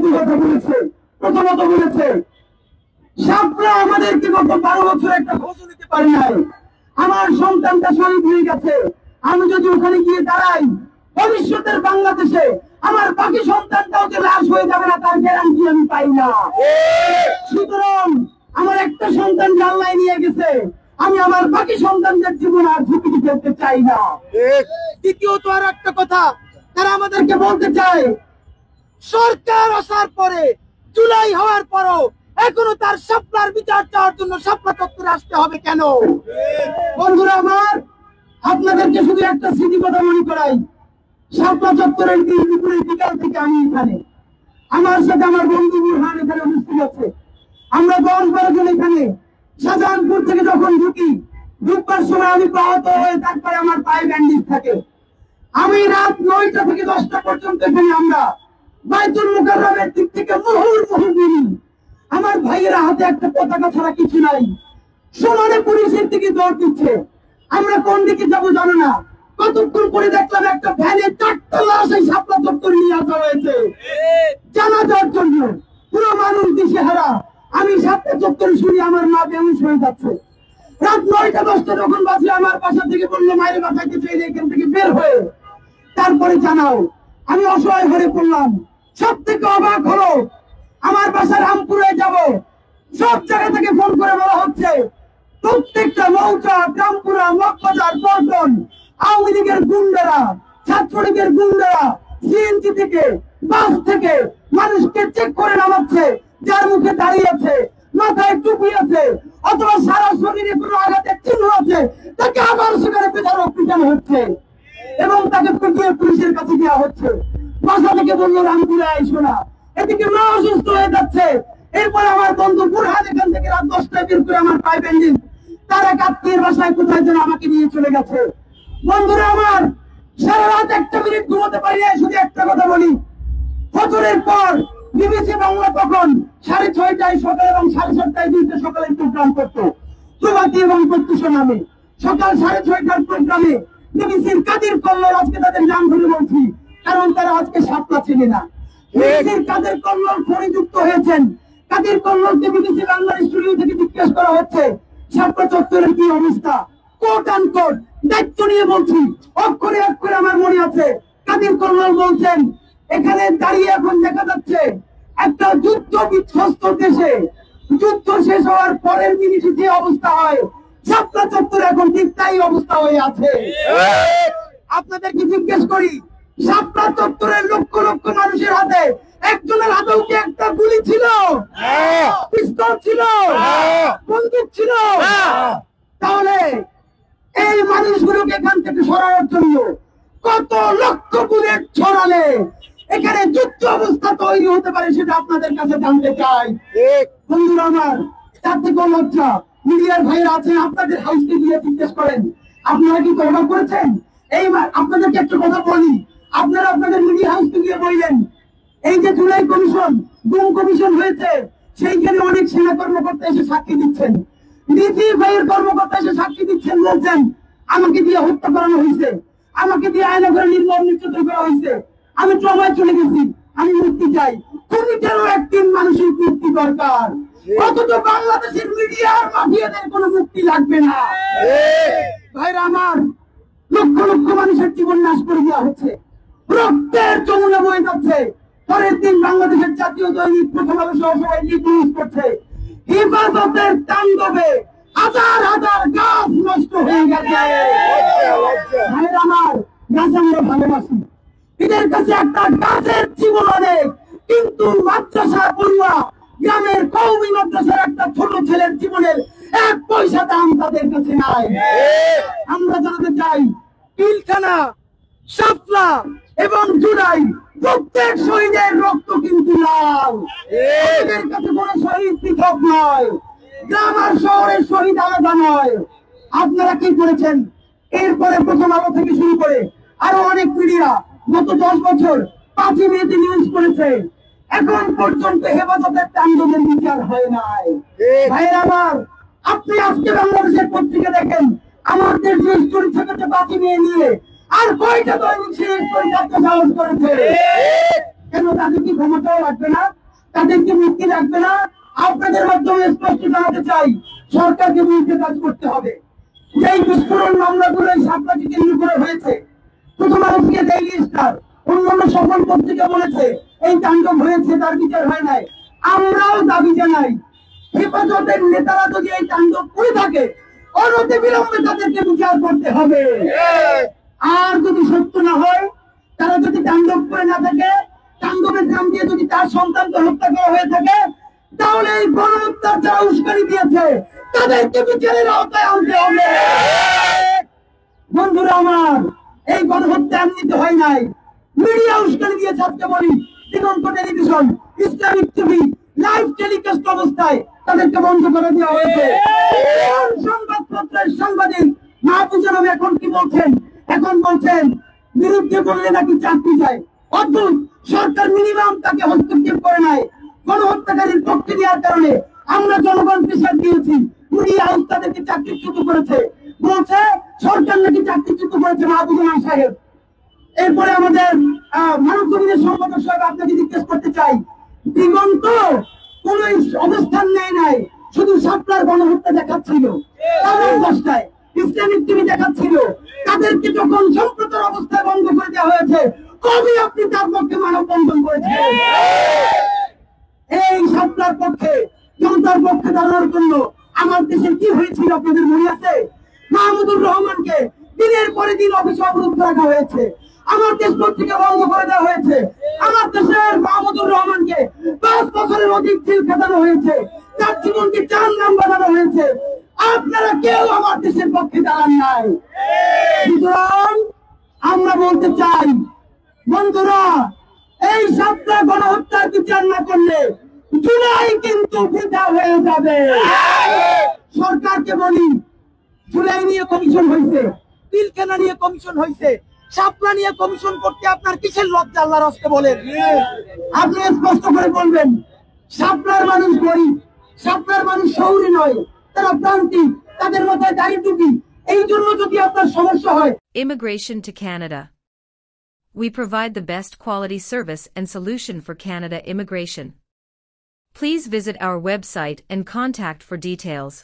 দুটো কথা বলেছে। প্রথমত বলেছে সাপরা আমাদেরকে গত 12 বছর একটা খোঁজ নিতে পারে নাই, আমার সন্তানটা শহীদ হয়ে গেছে, আমি যদি ওখানে গিয়ে দাঁড়াই ভবিষ্যতের বাংলাদেশে আমার বাকি সন্তানটাও যে লাশ হয়ে যাবে না তার গ্যারান্টি আমি পাই না। সুতরাং আমার একটা সন্তান আল্লাহ নিয়ে গেছে, আমি আমার বাকি সন্তানদের জীবন আর ঝুঁকি ফেলতে চাই না। দ্বিতীয়ত আর একটা কথা তারা আমাদেরকে বলতে চায়, সরকার আসার পরে জুলাই হওয়ার পরও এখনো তার শাপলার বিচার চাওয়ার জন্য শাপলা চত্বরে আসতে হবে কেন? বন্ধুরা আমার, আপনাদেরকে শুধু একটা স্মৃতি কথা মনে করাই। শাপলা চত্বরের দিন দুপুরে বিকাল থেকে আমি এখানে, আমার সাথে আমার বন্ধু বুরহান এখানে উপস্থিত আছে। আমরা 10-12 জন এখানে শাহজাহানপুর থেকে যখন ঢুকবার সময় আমি আহত হয়ে তারপরে আমার পায়ে ব্যান্ডেজ থাকে। আমি রাত 9টা থেকে 10টা পর্যন্ত এখানে আমরা বাইতুল মুকাররমের দিক থেকে মুহুর্মুহু ঘুরি। আমার ভাইয়েরা হাতে একটা পতাকা ছাড়া কিছু নাই, সমানে পুলিশের দিকে দৌড় দিচ্ছে। আমরা কোন দিকে যাবো জানো না। কতক্ষণ পরে দেখলাম একটা ভ্যানে 4টা লাশ এই শাপলা চত্বরে নিয়ে আসা হয়েছে জানাজার জন্য। পুরো মানুষ দিশেহারা। আমি শাপলা চত্বরে শুনি আমার মা বেহুশ হয়ে যাচ্ছে। রাত 9টা 10টা যখন বাজে আমার বাসা থেকে বললো মায়ের বাসাকে চাইলে এখান থেকে বের হয়ে তারপরে জানাও। আমি অসহায় হয়ে পড়লাম। সব থেকে অবাক হলো আমার বাসা রামপুরে যাব, সব জায়গা থেকে ফোন করে বলা হচ্ছে প্রত্যেকটা মৌচা, রামপুরা, মগবাজার, পল্টন আওয়ামী লীগের গুন্ডারা, ছাত্রলীগের গুন্ডারা সিএনজি থেকে বাস থেকে মানুষকে চেক করে নামাচ্ছে। যার মুখে দাঁড়িয়ে আছে, মাথায় টুপি আছে অথবা সারা শরীরে কোনো আঘাতের চিহ্ন আছে, তাকে আবার সেখানে পিটানো হচ্ছে এবং তাকে পিটিয়ে পুলিশের কাছে দেওয়া হচ্ছে। বাসা থেকে বললো রামপুরে আইসো না, এদিকে মা অসুস্থ হয়ে যাচ্ছে। এরপর আমার বন্ধু বুরহান এখান থেকে রাত 10টায় বের করে আমার পায়ে ব্যান্ডেজ, তার এক আত্মীয়ের বাসায় কোথায় যেন আমাকে নিয়ে চলে গেছে। বন্ধুরা আমার, সারা রাত একটা মিনিট ঘুমোতে পারি না। শুধু একটা কথা বলি, ফজরের পর বিবিসি বাংলা তখন 6:30টায় সকাল এবং 7:30টায় দুইটা সকালের প্রোগ্রাম করতো প্রভাতী এবং প্রত্যুষ নামে। সকাল 6:30টার প্রোগ্রামে বিবিসির কাদের কল্লোল, আজকে তাদের নাম ধরে বলছি কারণ তারা আজকে শাপলা চেনে না, বিবিসির কাদের কল্লোল খনিযুক্ত হয়েছেন। কাদের কল্লোলকে বিবিসি বাংলার স্টুডিও থেকে জিজ্ঞেস করা হচ্ছে শাপলা চত্বরের কি অবস্থা। কোট আনকোট দায়িত্ব নিয়ে বলছি, অক্ষরে অক্ষরে আমার মনে আছে। কাদের কল্লোল বলছেন এখানে দাঁড়িয়ে এখন দেখা যাচ্ছে একটা যুদ্ধ বিধ্বস্ত দেশে যুদ্ধ শেষ হওয়ার পরের মিনিটে যে অবস্থা হয়, শাপলা চত্বরে এখন ঠিক তাই অবস্থা হয়ে আছে। আপনাদেরকে জিজ্ঞেস করি, শাপলা চত্বরের লক্ষ লক্ষ মানুষের হাতে একজনের হাতেও কি একটা গুলি ছিল, পিস্তল ছিল, বন্দুক ছিল? তাহলে এই মানুষগুলোকে এখান থেকে সরানোর জন্য কত লক্ষ বুলেট ছড়ালে এখানে যুদ্ধ অবস্থা তৈরি হতে পারে সেটা আপনাদের কাছে জানতে চাই। বন্ধুরা আমার, তার থেকে লজ্জা মিডিয়ার ভাইরা আছেন, আপনাদের হাউসকে গিয়ে জিজ্ঞেস করেন আপনারা কি তওবা করেছেন। এই আপনাদেরকে একটা কথা বলি, আপনারা আপনাদের মিডিয়া হাউসকে গিয়ে বললেন এই যে জুলাই কমিশন, গুম কমিশন হয়েছে, সেইখানে অনেক সেনা কর্মকর্তা এসে সাক্ষী দিচ্ছেন, ডিজি ভাইয়ের কর্মকর্তা এসে সাক্ষী দিচ্ছেন, বলছেন আমাকে দিয়ে হত্যা করানো হয়েছে, আমাকে দিয়ে আয়না করে নির্মম নির্যাতন করা হয়েছে, আমি ট্রমায় চলে গেছি, আমি মুক্তি চাই। খুনিদেরও একদিন মানুষের মুক্তি দরকার, অথচ বাংলাদেশের মিডিয়ার মাফিয়াদের কোনো মুক্তি লাগবে না। ভাইরা আমার, লক্ষ লক্ষ মানুষের জীবন নাশ করে দেওয়া হচ্ছে, রক্তের যমুনা বয়ে যাচ্ছে। পরের দিন বাংলাদেশের জাতীয় দৈনিক প্রথম আলো সহ সবাই নিউজ করছে হেফাজতের তাণ্ডবে হাজার হাজার গাছ নষ্ট হয়ে গেছে। ভাইরা আমার, গাছ আমরা ভালোবাসি, এদের কাছে একটা গাছের জীবন অনেক, কিন্তু মাদ্রাসা পড়ুয়া গ্রামের কওমি মাদ্রাসার একটা ছোট ছেলের জীবনের 1 পয়সা দাম তাদের কাছে নাই। আমরা জানাতে চাই পিলখানা, শাপলা এবং জুলাই প্রত্যেক শহীদের রক্ত কিন্তু লাল, এদের কাছে কোনো শহীদ পৃথক নয়, গ্রাম আর শহরের শহীদ আলাদা নয়। আপনারা কি করেছেন? এরপরে প্রথম আলো থেকে শুরু করে আরো অনেক মিডিয়া গত 10 বছর 5 মেতে নিউজ করেছে, এখন পর্যন্ত হেফাজতের তাণ্ডবের বিচার হয় নাই। ভাইয়ের আমার, আপনি আজকে বাংলাদেশের পত্রিকা দেখেন, আমাদের যে স্টোরি থেকে 5 মে নিয়ে আর কয়টা দৈনিক সেই স্টোরি থাকতে সাহস করেছে? কেন তাদের কি ক্ষমতাও রাখবে না, তাদেরকে মুক্তি রাখবে না? আপনাদের মাধ্যমে স্পষ্ট জানাতে চাই, সরকারকে বিরুদ্ধে কাজ করতে হবে। যেই বিস্ফোরণ মামলাগুলো এই সাপলাকে কেন্দ্র করে হয়েছে, প্রথম আলোকে ডেইলি স্টার অন্যান্য সকল পত্রিকা বলেছে এই তাণ্ডব হয়েছে, তার বিচার হয় নাই। আমরাও দাবি জানাই, হেফাজতের নেতারা যদি এই তাণ্ডব করে থাকে, অনতি বিলম্বে তাদেরকে বিচার করতে হবে। আর যদি সত্য না হয়, তারা যদি তাণ্ডব করে না থাকে, তাণ্ডবের নাম দিয়ে যদি তার সন্তানকে হত্যা করা হয়ে থাকে, তাহলে এই গণহত্যার যারা উস্কানি দিয়েছে তাদেরকে বিচারের আওতায় আনতে হবে। বন্ধুরা আমার, এই গণহত্যা এমনিতে হয় নাই, মিডিয়া উস্কানি দিয়েছে। আজকে বলি, Diganta television, Islamic TV live telecast অবস্থায় তাদেরকে বন্ধ করে দেওয়া হয়েছে। সংবাদপত্রের সাংবাদিক মাহফুজা নামে এখন কি বলছেন? এখন বলছেন বিরুদ্ধে বললে নাকি চাকরি যায়। অদ্ভুত, সরকার মিনিমাম তাকে হস্তক্ষেপ করে নাই। গণহত্যাকারীর পক্ষে দেওয়ার কারণে আমরা জনগণ প্রেসার দিয়েছি, মিডিয়া হাউস তাদেরকে চাকরিচ্যুত করেছে। বলছে সরকার নাকি চাকরিচ্যুত করেছে মাহফুজা সাহেব। এরপরে আমাদের মানব কবিদের সম্পাদক সাহেব, আপনাকে জিজ্ঞেস করতে চাই, দিগন্ত কোন অবস্থান নেয় নাই, শুধু সাপলার গণহত্যা দেখাচ্ছিল। কারণ 10টায় ইসলামিক টিভি দেখাচ্ছিল, তাদেরকে যখন সম্প্রচার অবস্থায় বন্ধ করে দেওয়া হয়েছে, কবে আপনি তার পক্ষে মানববন্ধন করেছিলেন? এই সাপলার পক্ষে, জনতার পক্ষে দাঁড়ানোর জন্য আমার দেশের কি হয়েছিল আপনাদের মনে আছে? মাহমুদুর রহমানকে দিনের পরে দিন অফিসে অবরুদ্ধ রাখা হয়েছে, আমার দেশ পত্রিকা বন্ধ করে দেওয়া হয়েছে, আমার দেশের মাহমুদুর রহমানকে 5 বছরের অধিক জেল খাটানো হয়েছে, তার জীবনকে জাহান্নাম বানানো হয়েছে। আপনারা কেউ আমার দেশের পক্ষে দাঁড়ান নাই। সুতরাং আমরা বলতে চাই, বন্ধুরা, এই সাপলা গণহত্যার বিচার না করলে জুলাই কিন্তু বৃথা হয়ে যাবে। সরকারকে বলি, জুলাই নিয়ে কমিশন হয়েছে, পিলখানা নিয়ে কমিশন হয়েছে, সাপলা নিয়ে কমিশন করতে আপনার কিসের লজ্জা? আল্লাহর রাস্তে বলেন, আপনি স্পষ্ট করে বলবেন। সাপলার মানুষ গরিব, সাপলার মানুষ শহুরে নয়, তারা প্রান্তিক, তাদের মাথায় দাড়ি টুপি। এই জন্য যদি আপনার সমস্যা হয়। Immigration to Canada. We provide the best quality service and solution for Canada immigration. Please visit our website and contact for details.